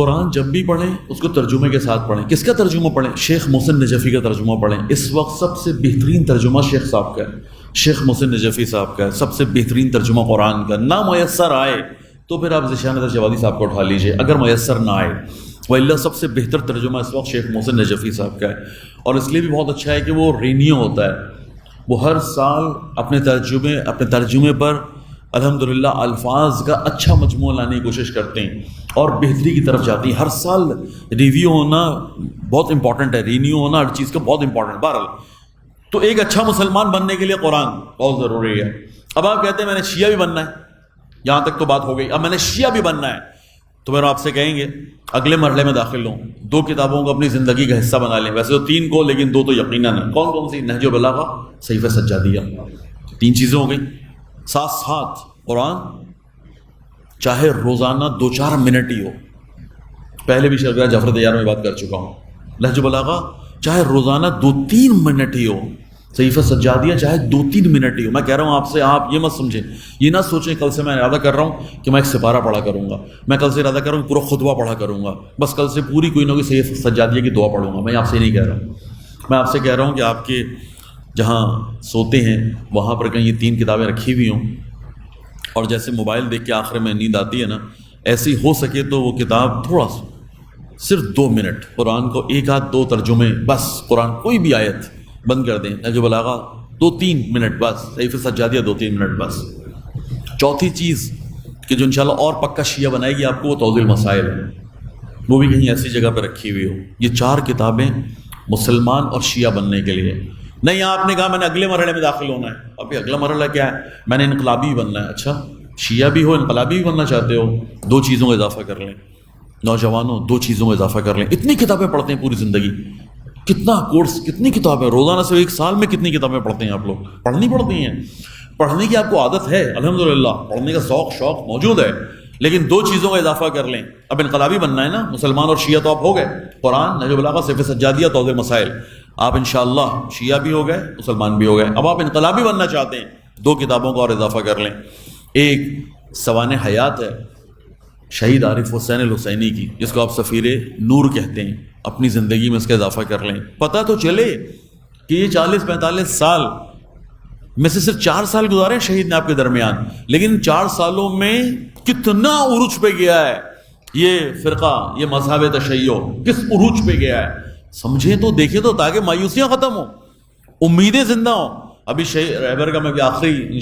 قرآن جب بھی پڑھیں اس کو ترجمے کے ساتھ پڑھیں. کس کا ترجمہ پڑھیں؟ شیخ محسن نجفی کا ترجمہ پڑھیں. اس وقت سب سے بہترین ترجمہ شیخ صاحب کا ہے, شیخ محسن نجفی صاحب کا ہے, سب سے بہترین ترجمہ قرآن کا. نہ میسر آئے تو پھر آپ ذیشان ندر جوادی صاحب کو اٹھا لیجئے, اگر میسر نہ آئے. وَإِلَّا سب سے بہتر ترجمہ اس وقت شیخ محسن نجفی صاحب کا ہے, اور اس لیے بھی بہت اچھا ہے کہ وہ رینیو ہوتا ہے. وہ ہر سال اپنے ترجمے پر الحمدللہ الفاظ کا اچھا مجموعہ لانے کی کوشش کرتے ہیں اور بہتری کی طرف جاتی ہیں. ہر سال ریویو ہونا بہت امپورٹنٹ ہے, رینیو ہونا ہر چیز کا بہت امپورٹنٹ. بہرحال تو ایک اچھا مسلمان بننے کے لیے قرآن بہت ضروری ہے. اب آپ کہتے ہیں میں نے شیعہ بھی بننا ہے, یہاں تک تو بات ہو گئی. اب میں نے شیعہ بھی بننا ہے تو پھر آپ سے کہیں گے اگلے مرحلے میں داخل ہوں, 2 کتابوں کو اپنی زندگی کا حصہ بنا لیں. ویسے تو 3 کو, لیکن 2 تو یقیناً ہیں. کون کون سی؟ نہج البلاغہ, صحیفہ سجادیہ. 3 چیزیں ہو گئیں. ساتھ ساتھ قرآن چاہے روزانہ 2-4 منٹ ہی ہو, پہلے بھی شرکرہ جعفر تیار میں بات کر چکا ہوں. نہج البلاغہ چاہے روزانہ 2-3 منٹ ہی ہو, صحیفہ سجادیہ چاہے 2-3 منٹ ہی ہو. میں کہہ رہا ہوں آپ سے, آپ یہ مت سمجھیں, یہ نہ سوچیں کل سے میں ارادہ کر رہا ہوں کہ میں ایک سپارہ پڑھا کروں گا, میں کل سے ارادہ کر رہا ہوں پورا خطبہ پڑھا کروں گا, بس کل سے پوری کوئی نہ کوئی صحیفہ سجادیہ کی دعا پڑھوں گا. میں آپ سے نہیں کہہ رہا ہوں, میں آپ سے کہہ رہا ہوں کہ آپ کے جہاں سوتے ہیں وہاں پر کہیں یہ 3 کتابیں رکھی ہوئی ہوں, اور جیسے موبائل دیکھ کے آخر میں نیند آتی ہے نا, ایسی ہو سکے تو وہ کتاب تھوڑا سا صرف 2 منٹ قرآن کو 1-2 ترجمے بس, قرآن کوئی بھی آیت بند کر دیں. نہج البلاغہ 2-3 منٹ بس, صحیفہ سجادیہ 2-3 منٹ بس. چوتھی چیز کہ جو انشاءاللہ اور پکا شیعہ بنائے گی آپ کو, وہ توضیح المسائل ہے, وہ بھی کہیں ایسی جگہ پہ رکھی ہوئی ہو. یہ 4 کتابیں مسلمان اور شیعہ بننے کے لیے. نہیں آپ نے کہا میں نے اگلے مرحلے میں داخل ہونا ہے, ابھی اگلا مرحلہ کیا ہے؟ میں نے انقلابی بھی بننا ہے. اچھا شیعہ بھی ہو, انقلابی بھی بننا چاہتے ہو, 2 چیزوں کا اضافہ کر لیں. نوجوانوں 2 چیزوں کا اضافہ کر لیں. اتنی کتابیں پڑھتے ہیں پوری زندگی, کتنا کورس, کتنی کتابیں روزانہ سے 1 سال میں کتنی کتابیں پڑھتے ہیں آپ لوگ؟ پڑھنی پڑتی ہیں, پڑھنے کی آپ کو عادت ہے الحمدللہ, پڑھنے کا شوق موجود ہے, لیکن 2 چیزوں کا اضافہ کر لیں. اب انقلابی بننا ہے نا, مسلمان اور شیعہ تو آپ ہو گئے, قرآن, نہج البلاغہ, صحیفہ سجادیہ, توضیح مسائل. آپ انشاءاللہ شیعہ بھی ہو گئے, مسلمان بھی ہو گئے. اب آپ انقلابی بننا چاہتے ہیں, 2 کتابوں کا اور اضافہ کر لیں. ایک سوانح حیات ہے شہید عارف حسین الحسینی کی, جس کو آپ سفیر نور کہتے ہیں. اپنی زندگی میں اس کا اضافہ کر لیں. پتہ تو چلے کہ یہ 40-45 سال میں سے صرف 4 سال گزارے شہید نے آپ کے درمیان, لیکن 4 سالوں میں کتنا عروج پہ گیا ہے یہ فرقہ, یہ مذہب تشیع کس عروج پہ گیا ہے. سمجھیں تو, دیکھیں تو, تاکہ مایوسیاں ختم ہوں, امیدیں زندہ ہوں. ابھی رہبر کا میں بھی آخری